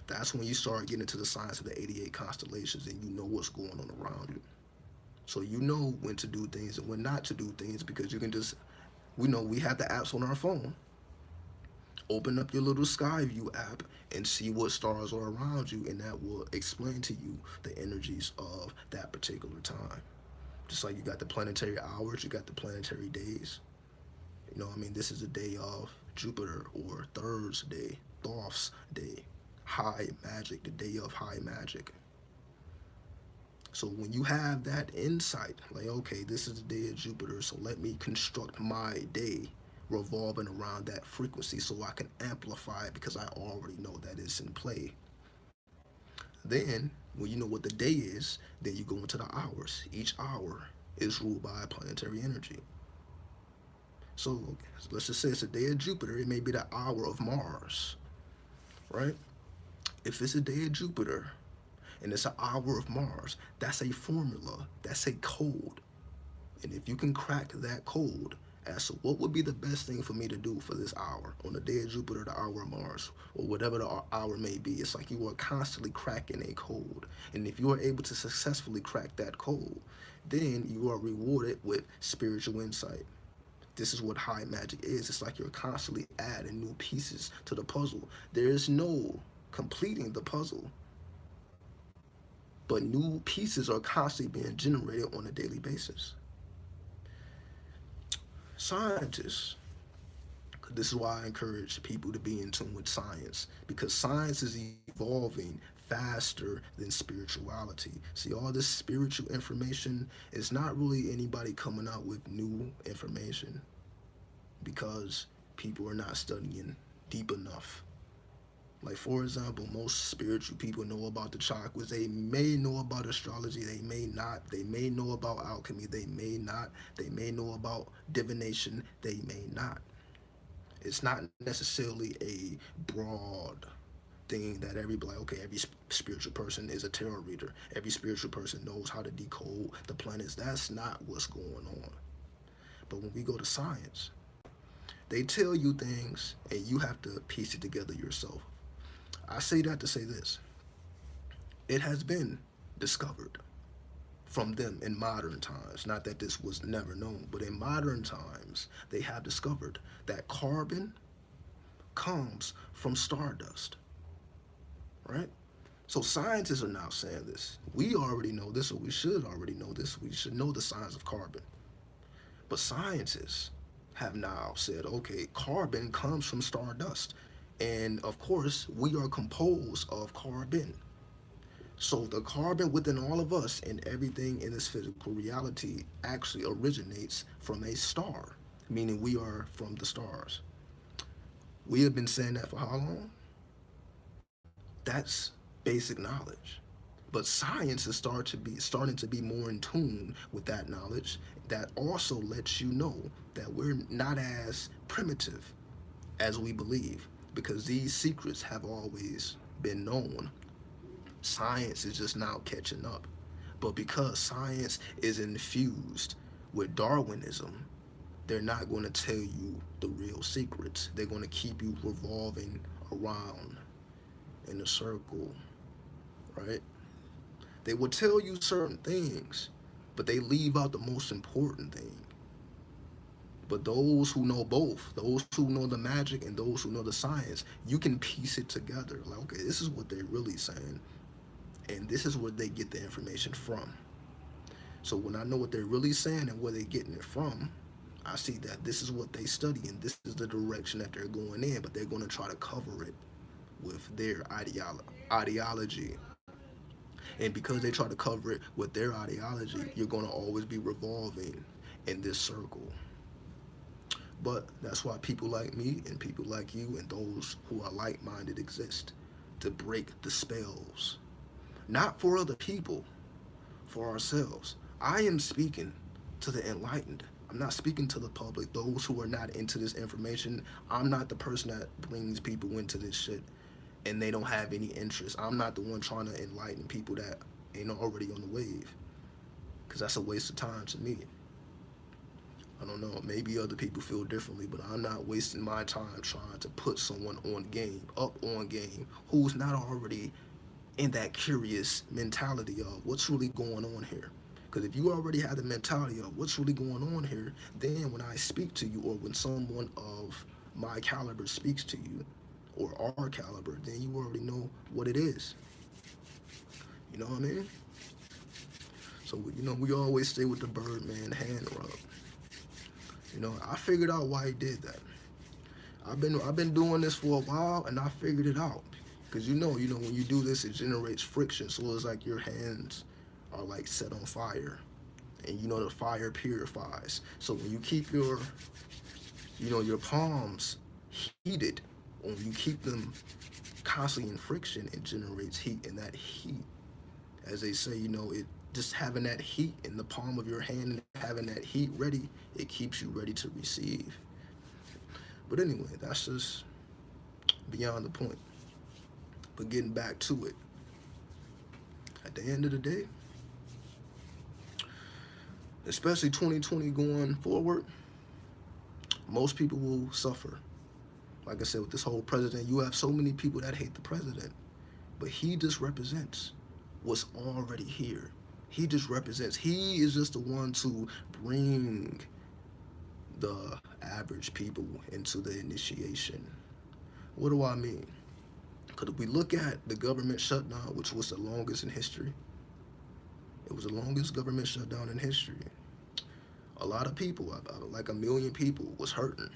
[SPEAKER 2] That's when you start getting into the science of the 88 constellations and you know what's going on around you. So you know when to do things and when not to do things, because you can just, we know we have the apps on our phone. Open up your little Sky View app and see what stars are around you, and that will explain to you the energies of that particular time. Just like you got the planetary hours, you got the planetary days. You know what I mean? This is the day of Jupiter, or Thursday, Thoth's day. High magic, the day of high magic. So when you have that insight, like, okay, this is the day of Jupiter, so let me construct my day revolving around that frequency so I can amplify it because I already know that it's in play. Then, when you know what the day is, then you go into the hours. Each hour is ruled by planetary energy. So let's just say it's a day of Jupiter, it may be the hour of Mars, right? If it's a day of Jupiter and it's an hour of Mars, that's a formula, that's a code. And if you can crack that code as to what would be the best thing for me to do for this hour, on the day of Jupiter, the hour of Mars, or whatever the hour may be, it's like you are constantly cracking a code. And if you are able to successfully crack that code, then you are rewarded with spiritual insight. This is what high magic is. It's like you're constantly adding new pieces to the puzzle. There is no completing the puzzle, but new pieces are constantly being generated on a daily basis. Scientists, this is why I encourage people to be in tune with science, because science is evolving faster than spirituality. See, all this spiritual information is not really anybody coming out with new information, because people are not studying deep enough. Like, for example, most spiritual people know about the chakras. They may know about astrology. They may not. They may know about alchemy. They may not. They may know about divination. They may not. It's not necessarily a broad thing that everybody, okay, every spiritual person is a tarot reader. Every spiritual person knows how to decode the planets. That's not what's going on. But when we go to science, they tell you things and you have to piece it together yourself. I say that to say this. It has been discovered from them in modern times. Not that this was never known, but in modern times, they have discovered that carbon comes from stardust, right? So scientists are now saying this. We already know this, or we should already know this. We should know the signs of carbon. But scientists have now said, okay, carbon comes from stardust. And of course, we are composed of carbon. So the carbon within all of us and everything in this physical reality actually originates from a star, meaning we are from the stars. We have been saying that for how long? That's basic knowledge. But science is starting to be more in tune with that knowledge. That also lets you know that we're not as primitive as we believe, because these secrets have always been known. Science is just now catching up. But because science is infused with Darwinism, they're not going to tell you the real secrets. They're going to keep you revolving around in a circle, right? They will tell you certain things, but they leave out the most important thing. But those who know both, those who know the magic and those who know the science, you can piece it together. Like, okay, this is what they're really saying, and this is where they get the information from. So when I know what they're really saying and where they're getting it from, I see that this is what they study and this is the direction that they're going in, but they're going to try to cover it with their ideology. And because they try to cover it with their ideology, you're going to always be revolving in this circle. But that's why people like me and people like you and those who are like-minded exist. to break the spells. Not for other people, for ourselves. I am speaking to the enlightened. I'm not speaking to the public, those who are not into this information. I'm not the person that brings people into this shit and they don't have any interest. I'm not the one trying to enlighten people that ain't already on the wave, because that's a waste of time to me. I don't know, maybe other people feel differently, but I'm not wasting my time trying to put someone on game, up on game, who's not already in that curious mentality of what's really going on here. Because if you already have the mentality of what's really going on here, then when I speak to you, or when someone of my caliber speaks to you, or our caliber, then you already know what it is. You know what I mean? So, we always stay with the Birdman hand rub. I figured out why he did that. I've been doing this for a while, and I figured it out. Because when you do this, it generates friction. So it's like your hands are like set on fire, and the fire purifies. So when you keep your palms heated, when you keep them constantly in friction, it generates heat, and that heat, as they say, it just having that heat in the palm of your hand, having that heat ready, it keeps you ready to receive. But anyway, that's just beyond the point. But getting back to it, at the end of the day, especially 2020 going forward, most people will suffer. Like I said, with this whole president, you have so many people that hate the president, but he just represents what's already here. He is just the one to bring the average people into the initiation. What do I mean? Because if we look at the government shutdown, which was the longest in history, it was the longest government shutdown in history. A lot of people, like 1 million people, was hurting.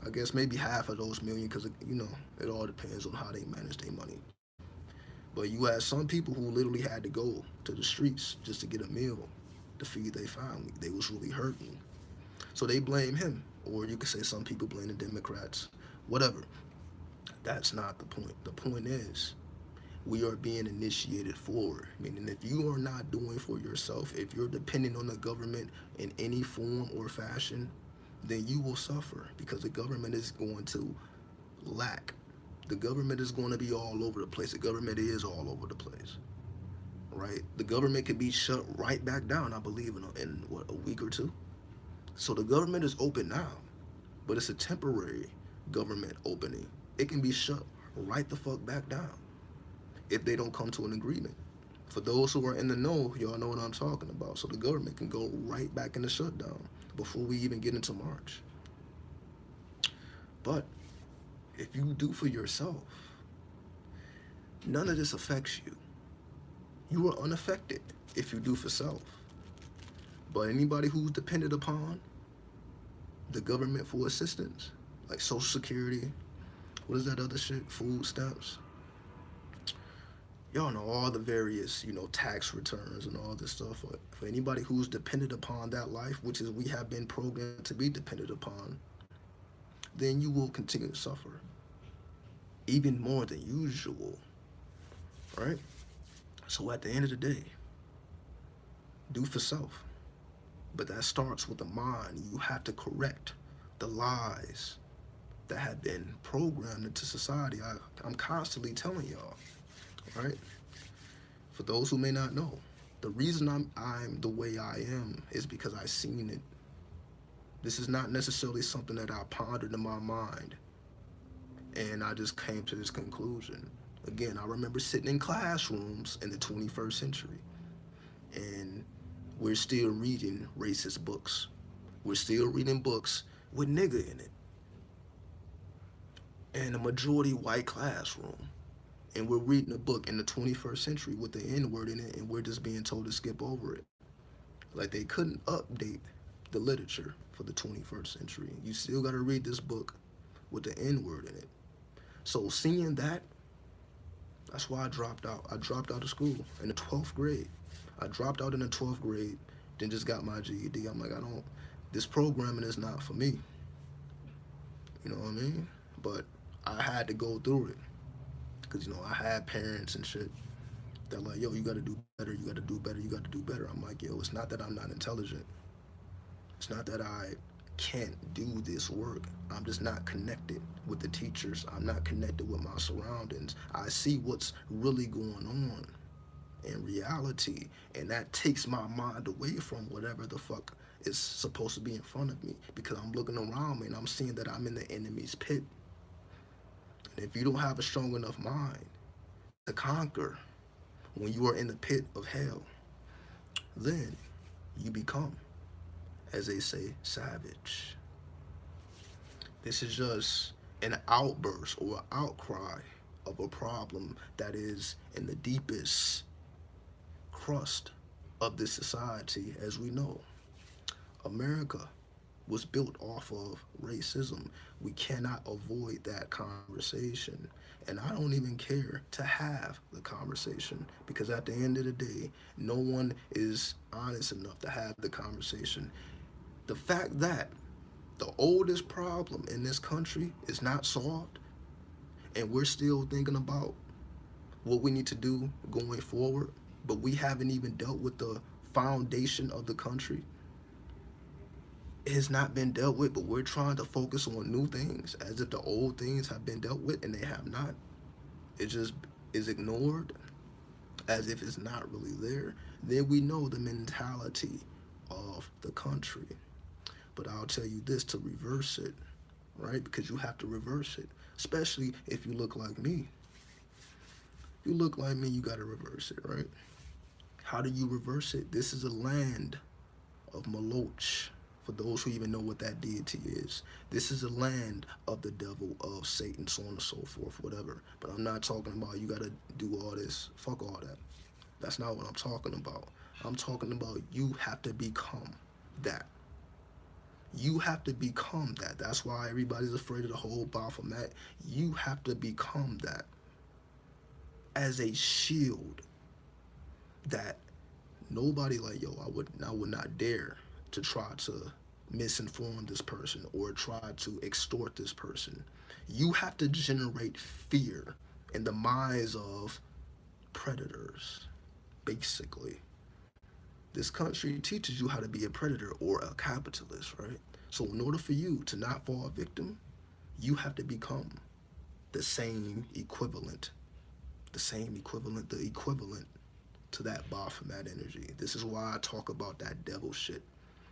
[SPEAKER 2] I guess maybe half of those million, because it all depends on how they manage their money. But you had some people who literally had to go to the streets just to get a meal to feed their family. They was really hurting. So they blame him. Or you could say some people blame the Democrats. Whatever. That's not the point. The point is, we are being initiated forward. Meaning, if you are not doing for yourself, if you're depending on the government in any form or fashion, then you will suffer, because the government is going to lack. The government is going to be all over the place. The government is all over the place, right? The government can be shut right back down, I believe, in a week or two. So the government is open now, but it's a temporary government opening. It can be shut right the fuck back down if they don't come to an agreement. For those who are in the know, y'all know what I'm talking about. So the government can go right back into shutdown before we even get into March. But if you do for yourself, none of this affects you. You are unaffected if you do for self. But anybody who's dependent upon the government for assistance, like Social Security, what is that other shit? Food stamps. Y'all know all the various, tax returns and all this stuff. For anybody who's dependent upon that life, which is we have been programmed to be dependent upon, then you will continue to suffer. Even more than usual, right? So at the end of the day, do for self. But that starts with the mind. You have to correct the lies that have been programmed into society. I'm constantly telling y'all, right? For those who may not know, the reason I'm the way I am is because I've seen it. This is not necessarily something that I pondered in my mind and I just came to this conclusion. Again, I remember sitting in classrooms in the 21st century, and we're still reading racist books. We're still reading books with nigga in it. And a majority white classroom. And we're reading a book in the 21st century with the N-word in it, and we're just being told to skip over it. Like they couldn't update the literature for the 21st century. You still got to read this book with the N-word in it. So seeing that, that's why I dropped out. I dropped out of school in the 12th grade. I dropped out in the 12th grade, then just got my GED. I'm like, this programming is not for me. You know what I mean? But I had to go through it. Because, you know, I had parents and shit that like, yo, you got to do better, you got to do better, you got to do better. I'm like, yo, it's not that I'm not intelligent. It's not that I can't do this work. I'm just not connected with the teachers. I'm not connected with my surroundings. I see what's really going on in reality, and that takes my mind away from whatever the fuck is supposed to be in front of me, because I'm looking around me and I'm seeing that I'm in the enemy's pit. And if you don't have a strong enough mind to conquer when you are in the pit of hell, then you become, as they say, savage. This is just an outburst or an outcry of a problem that is in the deepest crust of this society. As we know, America was built off of racism. We cannot avoid that conversation. And I don't even care to have the conversation, because at the end of the day, no one is honest enough to have the conversation. The fact that the oldest problem in this country is not solved, and we're still thinking about what we need to do going forward, but we haven't even dealt with the foundation of the country. It has not been dealt with, but we're trying to focus on new things as if the old things have been dealt with, and they have not. It just is ignored as if it's not really there. Then we know the mentality of the country. But I'll tell you this, to reverse it, right? Because you have to reverse it, especially if you look like me. If you look like me, you got to reverse it, right? How do you reverse it? This is a land of Moloch, for those who even know what that deity is. This is a land of the devil, of Satan, so on and so forth, whatever. But I'm not talking about you got to do all this. Fuck all that. That's not what I'm talking about. I'm talking about you have to become that. You have to become that. That's why everybody's afraid of the whole Baphomet. You have to become that as a shield that nobody like, yo, I would not dare to try to misinform this person or try to extort this person. You have to generate fear in the minds of predators, basically. This country teaches you how to be a predator or a capitalist, right? So in order for you to not fall a victim, you have to become the same equivalent, the equivalent to that Baphomet energy. This is why I talk about that devil shit.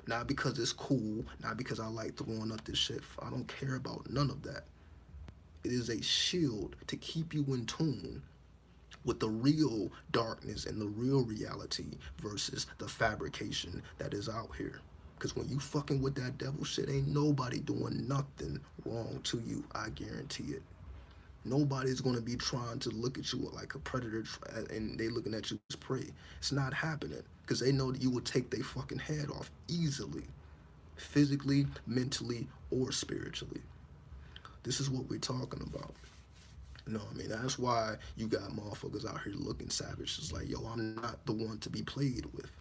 [SPEAKER 2] Not because it's cool, not because I like throwing up this shit. I don't care about none of that. It is a shield to keep you in tune with the real darkness and the real reality versus the fabrication that is out here. Because when you fucking with that devil shit, ain't nobody doing nothing wrong to you. I guarantee it. Nobody's going to be trying to look at you like a predator and they looking at you as prey. It's not happening, because they know that you will take their fucking head off easily, physically, mentally, or spiritually. This is what we're talking about. You know what I mean? That's why you got motherfuckers out here looking savage. It's like, yo, I'm not the one to be played with.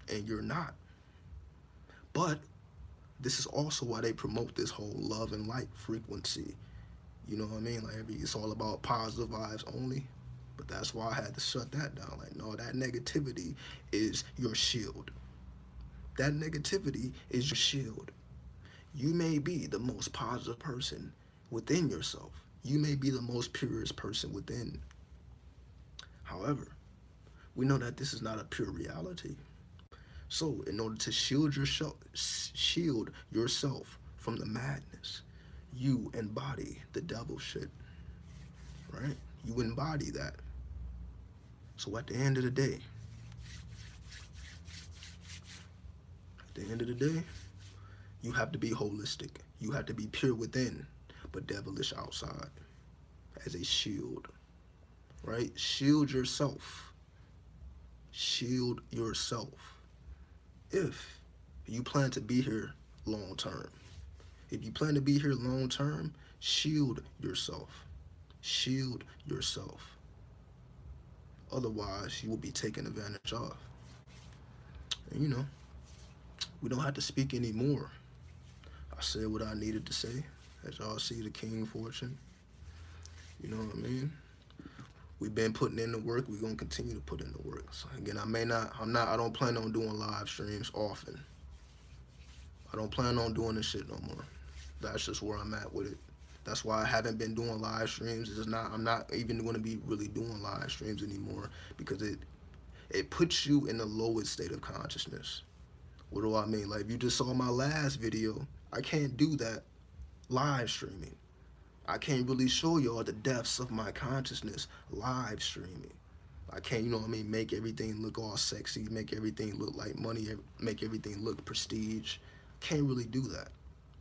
[SPEAKER 2] And you're not. But this is also why they promote this whole love and light frequency. You know what I mean? Like, it's all about positive vibes only. But that's why I had to shut that down. Like, no, that negativity is your shield. That negativity is your shield. You may be the most positive person within yourself. You may be the most purest person within. However, we know that this is not a pure reality. So, in order to shield yourself from the madness, you embody the devil shit, right? You embody that. So at the end of the day, you have to be holistic. You have to be pure within, but devilish outside, as a shield, right? Shield yourself. Shield yourself. If you plan to be here long term. If you plan to be here long term, shield yourself. Shield yourself. Otherwise, you will be taken advantage of. And you know, we don't have to speak anymore. I said what I needed to say. As y'all see, the King Fortune. You know what I mean? We've been putting in the work. We're gonna continue to put in the work. So again, I don't plan on doing live streams often. I don't plan on doing this shit no more. That's just where I'm at with it. That's why I haven't been doing live streams. It's just not. I'm not even going to be really doing live streams anymore because it puts you in the lowest state of consciousness. What do I mean? Like if you just saw my last video, I can't do that live streaming. I can't really show y'all the depths of my consciousness live streaming. I can't, you know what I mean, make everything look all sexy, make everything look like money, make everything look prestige. Can't really do that.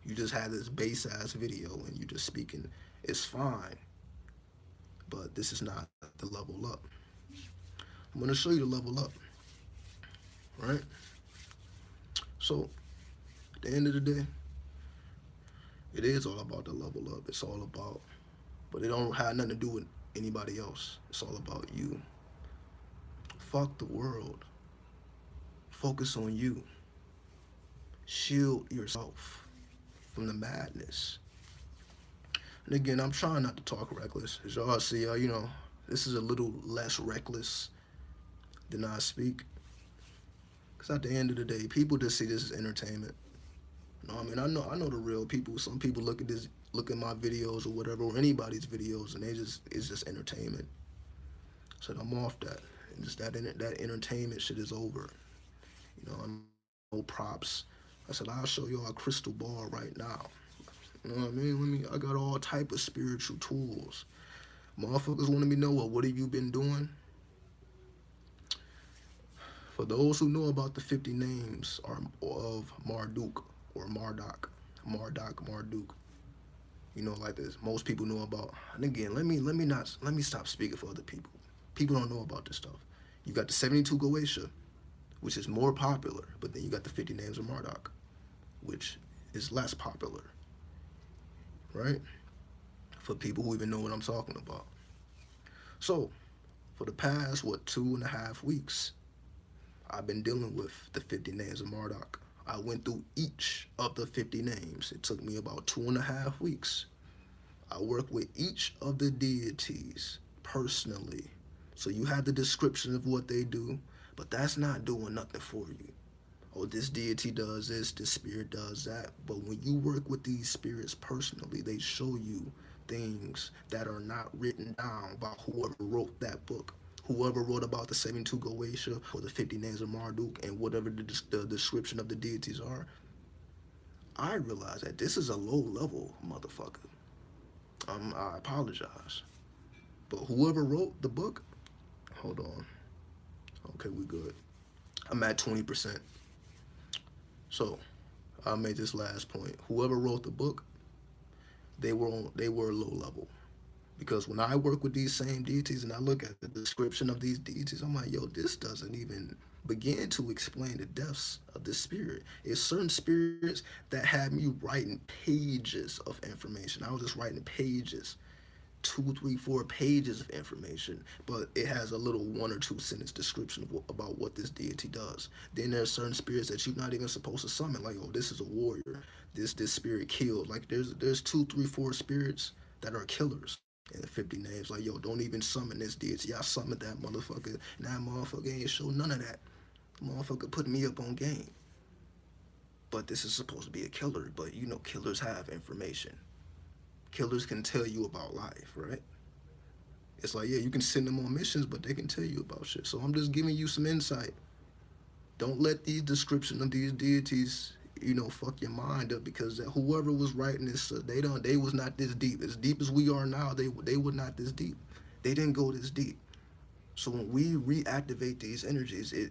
[SPEAKER 2] You just had this base ass video and you just speaking. It's fine, but this is not the level up. I'm gonna show you the level up, right? So, at the end of the day, it is all about the level up. It's all about, but it don't have nothing to do with anybody else. It's all about you. Fuck the world. Focus on you. Shield yourself from the madness. And again, I'm trying not to talk reckless. As y'all see, you know, this is a little less reckless than I speak. Because at the end of the day, people just see this as entertainment. You know what I mean? I know the real people. Some people look at my videos or whatever, or anybody's videos, and it's just entertainment. So I'm off that. And just that entertainment shit is over. You know, no props. I said, I'll show y'all a crystal ball right now. You know what I mean? I got all type of spiritual tools. Motherfuckers want to be know, well, what have you been doing? For those who know about the 50 names of Marduk or Marduk, Marduk. You know, like this. Most people know about. And again, let me stop speaking for other people. People don't know about this stuff. You got the 72 Goetia, which is more popular, but then you got the 50 names of Marduk, which is less popular, right? For people who even know what I'm talking about. So, for the past, 2.5 weeks, I've been dealing with the 50 names of Marduk. I went through each of the 50 names. It took me about 2.5 weeks. I worked with each of the deities personally. So you have the description of what they do, but that's not doing nothing for you. Oh, this deity does this spirit does that. But when you work with these spirits personally, they show you things that are not written down by whoever wrote that book. Whoever wrote about the 72 Goetia or the 50 names of Marduk and whatever the description of the deities are, I realize that this is a low-level motherfucker. I apologize. But whoever wrote the book, hold on. Okay, we good. I'm at 20%. So, I'll make this last point. Whoever wrote the book, they were low level. Because when I work with these same deities and I look at the description of these deities, I'm like, yo, this doesn't even begin to explain the depths of the spirit. It's certain spirits that had me writing pages of information. I was just writing pages, 2, 3, 4 pages of information, but it has a little 1 or 2 sentence description about what this deity does. Then there's certain spirits that you're not even supposed to summon, like, oh, this is a warrior. This spirit killed. Like there's 2, 3, 4 spirits that are killers. And 50 names, like, yo, don't even summon this deity. I summoned that motherfucker, and that motherfucker ain't show none of that. The motherfucker put me up on game. But this is supposed to be a killer, but you know killers have information. Killers can tell you about life, right? It's like, yeah, you can send them on missions, but they can tell you about shit. So I'm just giving you some insight. Don't let these descriptions of these deities, you know, fuck your mind up, because whoever was writing this, they was not this deep. As deep as we are now, they were not this deep. They didn't go this deep. So when we reactivate these energies, it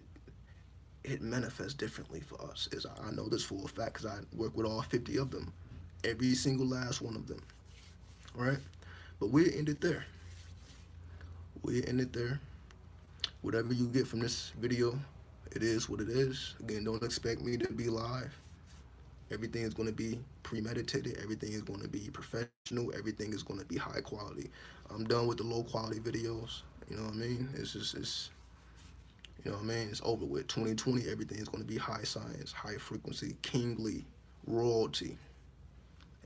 [SPEAKER 2] manifests differently for us. As I know this for a fact, because I work with all 50 of them, every single last one of them, right? But we'll end it there. We'll end it there. Whatever you get from this video, it is what it is. Again, don't expect me to be live. Everything is going to be premeditated. Everything is going to be professional. Everything is going to be high quality. I'm done with the low quality videos. You know what I mean? You know what I mean? It's over with. 2020, everything is going to be high science, high frequency, kingly, royalty.